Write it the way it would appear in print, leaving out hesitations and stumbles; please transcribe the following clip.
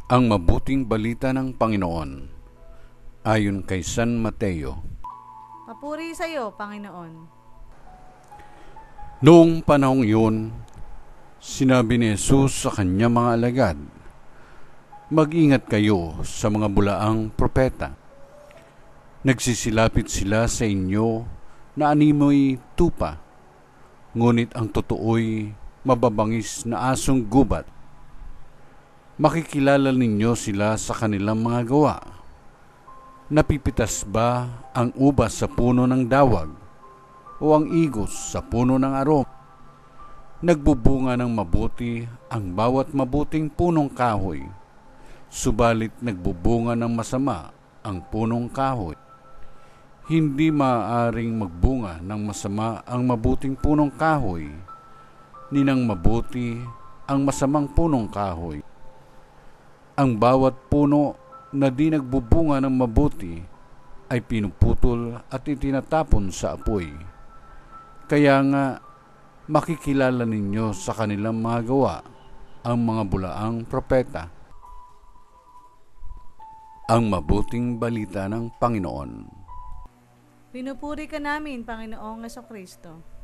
Ang mabuting balita ng Panginoon ayon kay San Mateo. Papuri sa iyo, Panginoon. Noong panahong yun, sinabi ni Jesus sa kanyang mga alagad, "Mag-ingat kayo sa mga bulaang propeta. Nagsisilapit sila sa inyo na animoy tupa, ngunit ang totoo'y mababangis na asong gubat. Makikilala ninyo sila sa kanilang mga gawa. Napipitas ba ang ubas sa puno ng dawag o ang igos sa puno ng arom? Nagbubunga ng mabuti ang bawat mabuting punong kahoy, subalit nagbubunga ng masama ang punong kahoy. Hindi maaaring magbunga ng masama ang mabuting punong kahoy, ni ng mabuti ang masamang punong kahoy. Ang bawat puno na di nagbubunga ng mabuti ay pinuputol at itinatapon sa apoy. Kaya nga, makikilala ninyo sa kanilang mga gawa ang mga bulaang propeta." Ang mabuting balita ng Panginoon. Pinupuri ka namin, Panginoong Hesukristo.